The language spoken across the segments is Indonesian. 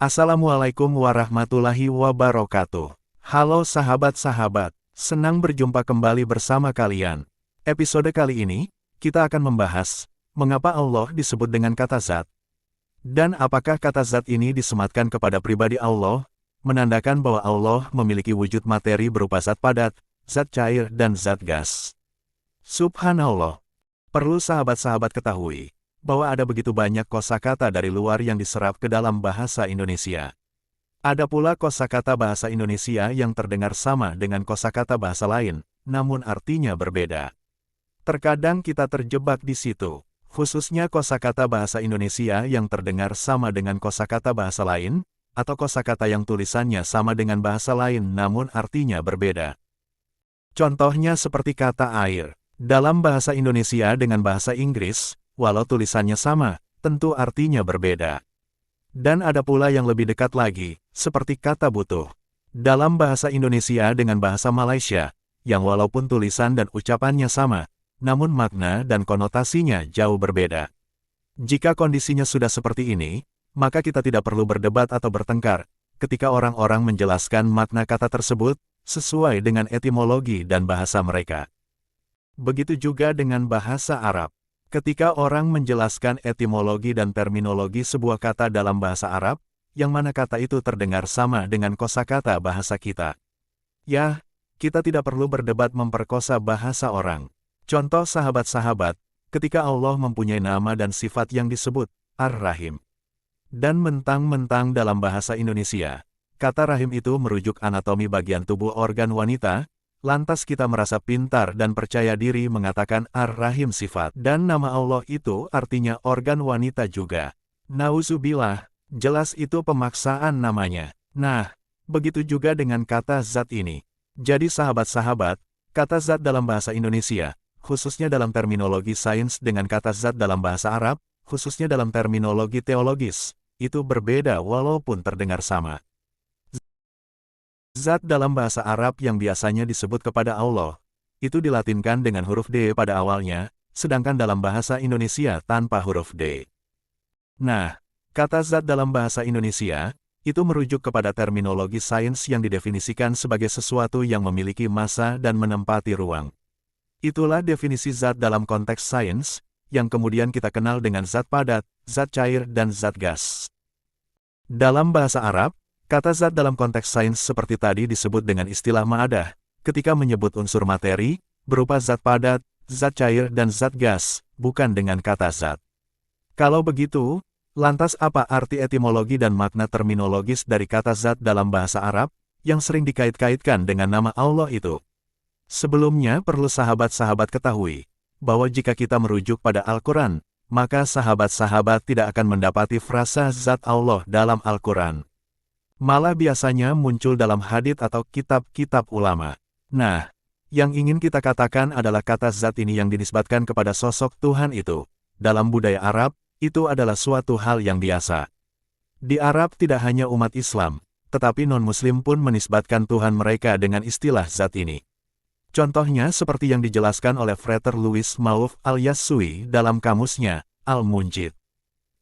Assalamualaikum warahmatullahi wabarakatuh. Halo sahabat-sahabat, senang berjumpa kembali bersama kalian. Episode kali ini, kita akan membahas, mengapa Allah disebut dengan kata zat. Dan apakah kata zat ini disematkan kepada pribadi Allah, menandakan bahwa Allah memiliki wujud materi berupa zat padat, zat cair dan zat gas. Subhanallah. Perlu sahabat-sahabat ketahui, bahwa ada begitu banyak kosakata dari luar yang diserap ke dalam bahasa Indonesia. Ada pula kosakata bahasa Indonesia yang terdengar sama dengan kosakata bahasa lain, namun artinya berbeda. Terkadang kita terjebak di situ, khususnya kosakata bahasa Indonesia yang terdengar sama dengan kosakata bahasa lain, atau kosakata yang tulisannya sama dengan bahasa lain namun artinya berbeda. Contohnya seperti kata air, dalam bahasa Indonesia dengan bahasa Inggris, walau tulisannya sama, tentu artinya berbeda. Dan ada pula yang lebih dekat lagi, seperti kata butuh. Dalam bahasa Indonesia dengan bahasa Malaysia, yang walaupun tulisan dan ucapannya sama, namun makna dan konotasinya jauh berbeda. Jika kondisinya sudah seperti ini, maka kita tidak perlu berdebat atau bertengkar, ketika orang-orang menjelaskan makna kata tersebut, sesuai dengan etimologi dan bahasa mereka. Begitu juga dengan bahasa Arab. Ketika orang menjelaskan etimologi dan terminologi sebuah kata dalam bahasa Arab, yang mana kata itu terdengar sama dengan kosakata bahasa kita. Ya, kita tidak perlu berdebat memperkosa bahasa orang. Contoh sahabat-sahabat, ketika Allah mempunyai nama dan sifat yang disebut Ar-Rahim. Dan mentang-mentang dalam bahasa Indonesia, kata rahim itu merujuk anatomi bagian tubuh organ wanita, lantas kita merasa pintar dan percaya diri mengatakan Ar-Rahim sifat. Dan nama Allah itu artinya organ wanita juga. Nauzubillah, jelas itu pemaksaan namanya. Nah, begitu juga dengan kata zat ini. Jadi sahabat-sahabat, kata zat dalam bahasa Indonesia, khususnya dalam terminologi sains dengan kata zat dalam bahasa Arab, khususnya dalam terminologi teologis, itu berbeda walaupun terdengar sama. Zat dalam bahasa Arab yang biasanya disebut kepada Allah, itu dilatinkan dengan huruf D pada awalnya, sedangkan dalam bahasa Indonesia tanpa huruf D. Nah, kata zat dalam bahasa Indonesia, itu merujuk kepada terminologi sains yang didefinisikan sebagai sesuatu yang memiliki massa dan menempati ruang. Itulah definisi zat dalam konteks sains, yang kemudian kita kenal dengan zat padat, zat cair dan zat gas. Dalam bahasa Arab, kata zat dalam konteks sains seperti tadi disebut dengan istilah ma'adah, ketika menyebut unsur materi, berupa zat padat, zat cair dan zat gas, bukan dengan kata zat. Kalau begitu, lantas apa arti etimologi dan makna terminologis dari kata zat dalam bahasa Arab, yang sering dikait-kaitkan dengan nama Allah itu? Sebelumnya perlu sahabat-sahabat ketahui, bahwa jika kita merujuk pada Al-Quran, maka sahabat-sahabat tidak akan mendapati frasa zat Allah dalam Al-Quran. Malah biasanya muncul dalam hadits atau kitab-kitab ulama. Nah, yang ingin kita katakan adalah kata zat ini yang dinisbatkan kepada sosok Tuhan itu. Dalam budaya Arab, itu adalah suatu hal yang biasa. Di Arab tidak hanya umat Islam, tetapi non-Muslim pun menisbatkan Tuhan mereka dengan istilah zat ini. Contohnya seperti yang dijelaskan oleh Frater Louis Maouf al-Yassui dalam kamusnya, Al-Munjid.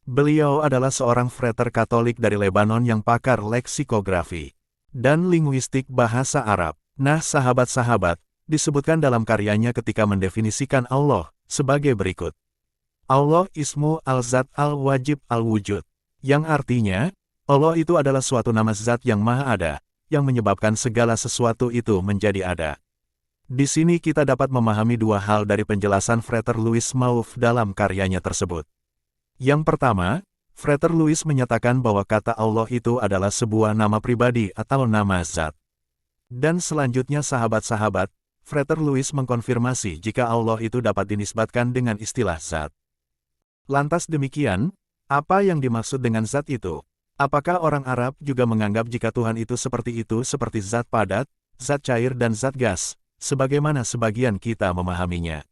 Beliau adalah seorang frater Katolik dari Lebanon yang pakar leksikografi dan linguistik bahasa Arab. Nah sahabat-sahabat, disebutkan dalam karyanya ketika mendefinisikan Allah sebagai berikut. Allah ismu al-zat al-wajib al-wujud, yang artinya, Allah itu adalah suatu nama zat yang maha ada, yang menyebabkan segala sesuatu itu menjadi ada. Di sini kita dapat memahami dua hal dari penjelasan Frater Louis Maouf dalam karyanya tersebut. Yang pertama, Frater Louis menyatakan bahwa kata Allah itu adalah sebuah nama pribadi atau nama zat. Dan selanjutnya sahabat-sahabat, Frater Louis mengkonfirmasi jika Allah itu dapat dinisbatkan dengan istilah zat. Lantas demikian, apa yang dimaksud dengan zat itu? Apakah orang Arab juga menganggap jika Tuhan itu seperti zat padat, zat cair dan zat gas, sebagaimana sebagian kita memahaminya?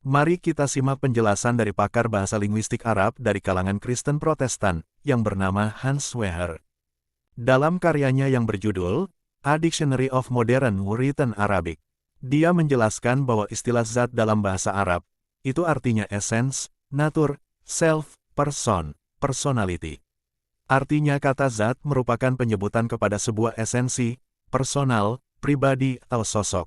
Mari kita simak penjelasan dari pakar bahasa linguistik Arab dari kalangan Kristen Protestan, yang bernama Hans Weher. Dalam karyanya yang berjudul, A Dictionary of Modern Written Arabic, dia menjelaskan bahwa istilah zat dalam bahasa Arab, itu artinya essence, nature, self, person, personality. Artinya kata zat merupakan penyebutan kepada sebuah esensi, personal, pribadi, atau sosok.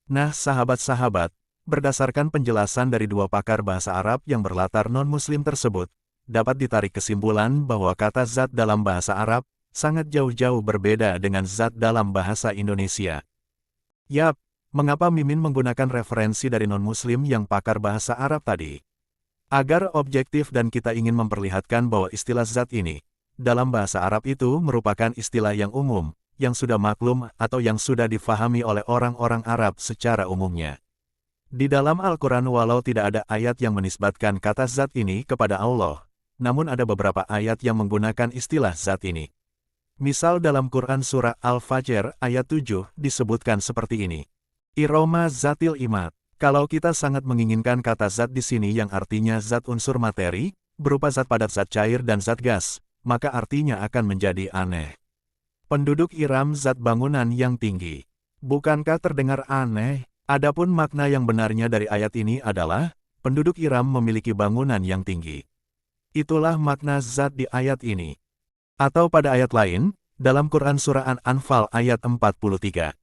Nah, sahabat-sahabat, berdasarkan penjelasan dari dua pakar bahasa Arab yang berlatar non-Muslim tersebut, dapat ditarik kesimpulan bahwa kata zat dalam bahasa Arab sangat jauh-jauh berbeda dengan zat dalam bahasa Indonesia. Yap, mengapa Mimin menggunakan referensi dari non-Muslim yang pakar bahasa Arab tadi? Agar objektif dan kita ingin memperlihatkan bahwa istilah zat ini, dalam bahasa Arab itu merupakan istilah yang umum, yang sudah maklum atau yang sudah difahami oleh orang-orang Arab secara umumnya. Di dalam Al-Quran walau tidak ada ayat yang menisbatkan kata zat ini kepada Allah, namun ada beberapa ayat yang menggunakan istilah zat ini. Misal dalam Quran Surah Al-Fajr ayat 7 disebutkan seperti ini. Iroma zatil imad. Kalau kita sangat menginginkan kata zat di sini yang artinya zat unsur materi, berupa zat padat, zat cair, dan zat gas, maka artinya akan menjadi aneh. Penduduk Iram zat bangunan yang tinggi. Bukankah terdengar aneh? Adapun makna yang benarnya dari ayat ini adalah, penduduk Iram memiliki bangunan yang tinggi. Itulah makna zat di ayat ini. Atau pada ayat lain, dalam Quran Surah An-Anfal ayat 43.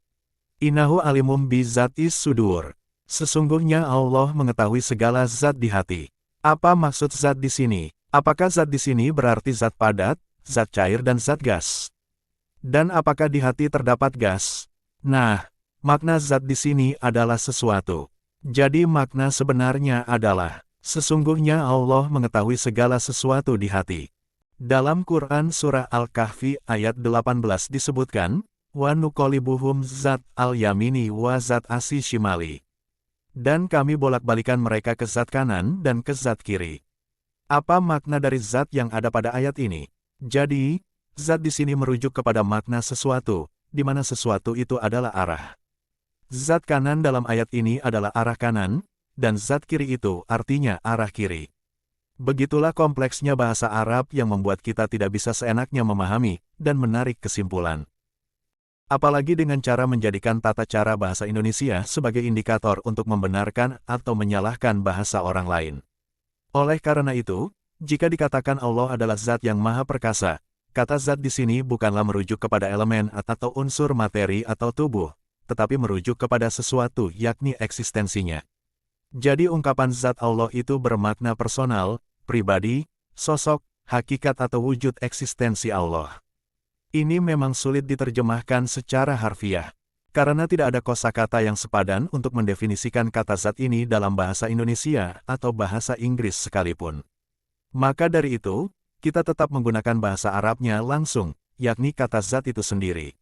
Innahu alimum bi zatis sudur. Sesungguhnya Allah mengetahui segala zat di hati. Apa maksud zat di sini? Apakah zat di sini berarti zat padat, zat cair, dan zat gas? Dan apakah di hati terdapat gas? Nah, makna zat di sini adalah sesuatu. Jadi makna sebenarnya adalah, sesungguhnya Allah mengetahui segala sesuatu di hati. Dalam Quran Surah Al-Kahfi ayat 18 disebutkan, wa nuqallibuhum zat al-yamini wa zat as-shimali. Dan kami bolak-balikan mereka ke zat kanan dan ke zat kiri. Apa makna dari zat yang ada pada ayat ini? Jadi, zat di sini merujuk kepada makna sesuatu, di mana sesuatu itu adalah arah. Zat kanan dalam ayat ini adalah arah kanan, dan zat kiri itu artinya arah kiri. Begitulah kompleksnya bahasa Arab yang membuat kita tidak bisa seenaknya memahami dan menarik kesimpulan. Apalagi dengan cara menjadikan tata cara bahasa Indonesia sebagai indikator untuk membenarkan atau menyalahkan bahasa orang lain. Oleh karena itu, jika dikatakan Allah adalah zat yang maha perkasa, kata zat di sini bukanlah merujuk kepada elemen atau unsur materi atau tubuh, tetapi merujuk kepada sesuatu yakni eksistensinya. Jadi ungkapan zat Allah itu bermakna personal, pribadi, sosok, hakikat atau wujud eksistensi Allah. Ini memang sulit diterjemahkan secara harfiah, karena tidak ada kosakata yang sepadan untuk mendefinisikan kata zat ini dalam bahasa Indonesia atau bahasa Inggris sekalipun. Maka dari itu, kita tetap menggunakan bahasa Arabnya langsung, yakni kata zat itu sendiri.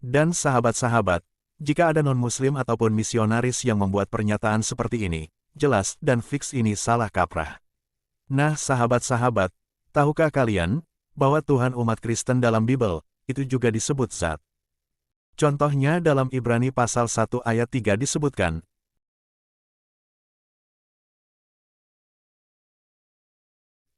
Dan sahabat-sahabat, jika ada non-muslim ataupun misionaris yang membuat pernyataan seperti ini, jelas dan fix ini salah kaprah. Nah sahabat-sahabat, tahukah kalian, bahwa Tuhan umat Kristen dalam Bible, itu juga disebut zat. Contohnya dalam Ibrani pasal 1 ayat 3 disebutkan,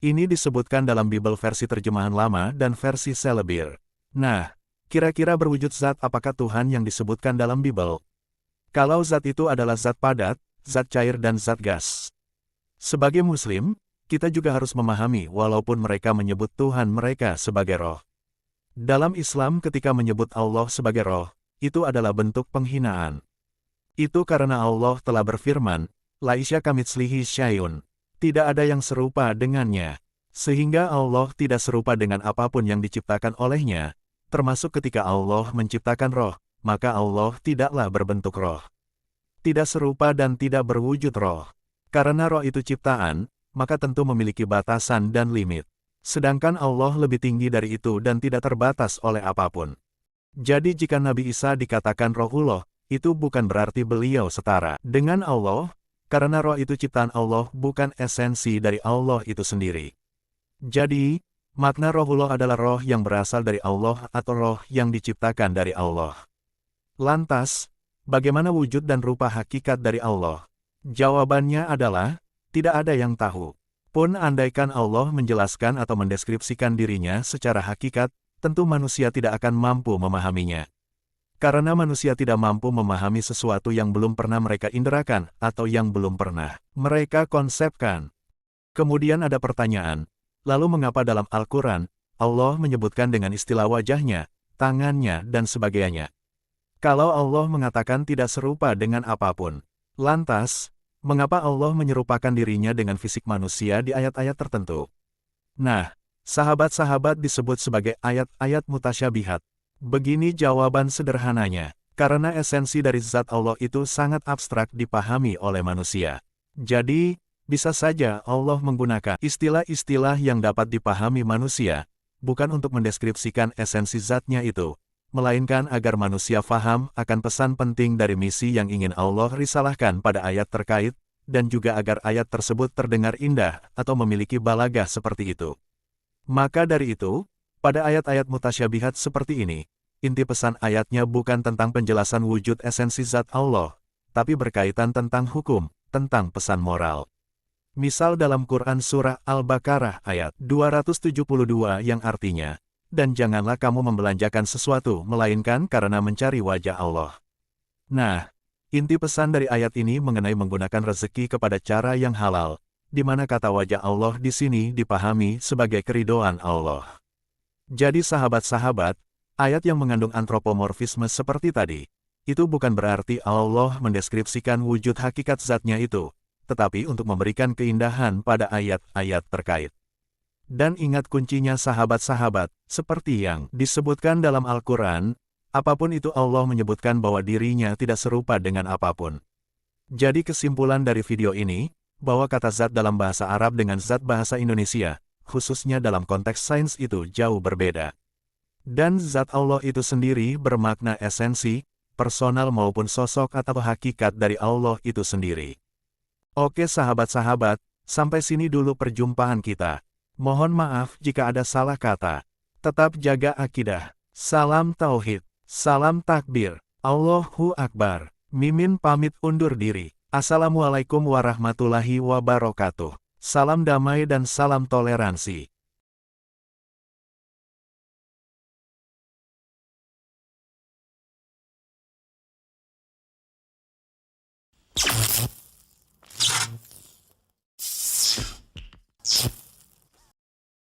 ini disebutkan dalam Bible versi terjemahan lama dan versi Selebir. Nah, kira-kira berwujud zat apakah Tuhan yang disebutkan dalam Bible? Kalau zat itu adalah zat padat, zat cair dan zat gas. Sebagai Muslim, kita juga harus memahami walaupun mereka menyebut Tuhan mereka sebagai roh. Dalam Islam ketika menyebut Allah sebagai roh, itu adalah bentuk penghinaan. Itu karena Allah telah berfirman, Laisya kamitslihi syai'un. Tidak ada yang serupa dengannya. Sehingga Allah tidak serupa dengan apapun yang diciptakan olehnya, termasuk ketika Allah menciptakan roh, maka Allah tidaklah berbentuk roh. Tidak serupa dan tidak berwujud roh. Karena roh itu ciptaan, maka tentu memiliki batasan dan limit. Sedangkan Allah lebih tinggi dari itu dan tidak terbatas oleh apapun. Jadi jika Nabi Isa dikatakan rohullah, itu bukan berarti beliau setara dengan Allah, karena roh itu ciptaan Allah bukan esensi dari Allah itu sendiri. Jadi, makna rohullah adalah roh yang berasal dari Allah atau roh yang diciptakan dari Allah. Lantas, bagaimana wujud dan rupa hakikat dari Allah? Jawabannya adalah, tidak ada yang tahu. Pun andaikan Allah menjelaskan atau mendeskripsikan dirinya secara hakikat, tentu manusia tidak akan mampu memahaminya. Karena manusia tidak mampu memahami sesuatu yang belum pernah mereka inderakan atau yang belum pernah mereka konsepkan. Kemudian ada pertanyaan, lalu mengapa dalam Al-Quran, Allah menyebutkan dengan istilah wajahnya, tangannya dan sebagainya. Kalau Allah mengatakan tidak serupa dengan apapun, lantas, mengapa Allah menyerupakan dirinya dengan fisik manusia di ayat-ayat tertentu? Nah, sahabat-sahabat disebut sebagai ayat-ayat mutasyabihat. Begini jawaban sederhananya, karena esensi dari zat Allah itu sangat abstrak dipahami oleh manusia. Jadi, bisa saja Allah menggunakan istilah-istilah yang dapat dipahami manusia, bukan untuk mendeskripsikan esensi zatnya itu, melainkan agar manusia faham akan pesan penting dari misi yang ingin Allah risalahkan pada ayat terkait, dan juga agar ayat tersebut terdengar indah atau memiliki balagah seperti itu. Maka dari itu, pada ayat-ayat mutasyabihat seperti ini, inti pesan ayatnya bukan tentang penjelasan wujud esensi zat Allah, tapi berkaitan tentang hukum, tentang pesan moral. Misal dalam Quran Surah Al-Baqarah ayat 272 yang artinya, dan janganlah kamu membelanjakan sesuatu melainkan karena mencari wajah Allah. Nah, inti pesan dari ayat ini mengenai menggunakan rezeki kepada cara yang halal, di mana kata wajah Allah di sini dipahami sebagai keridhaan Allah. Jadi sahabat-sahabat, ayat yang mengandung antropomorfisme seperti tadi, itu bukan berarti Allah mendeskripsikan wujud hakikat zatnya itu, tetapi untuk memberikan keindahan pada ayat-ayat terkait. Dan ingat kuncinya sahabat-sahabat, seperti yang disebutkan dalam Al-Quran, apapun itu Allah menyebutkan bahwa dirinya tidak serupa dengan apapun. Jadi kesimpulan dari video ini, bahwa kata zat dalam bahasa Arab dengan zat bahasa Indonesia, khususnya dalam konteks sains itu jauh berbeda. Dan zat Allah itu sendiri bermakna esensi, personal maupun sosok atau hakikat dari Allah itu sendiri. Oke sahabat-sahabat, sampai sini dulu perjumpaan kita. Mohon maaf jika ada salah kata. Tetap jaga akidah. Salam tauhid. Salam takbir. Allahu Akbar. Mimin pamit undur diri. Assalamualaikum warahmatullahi wabarakatuh. Salam damai dan salam toleransi.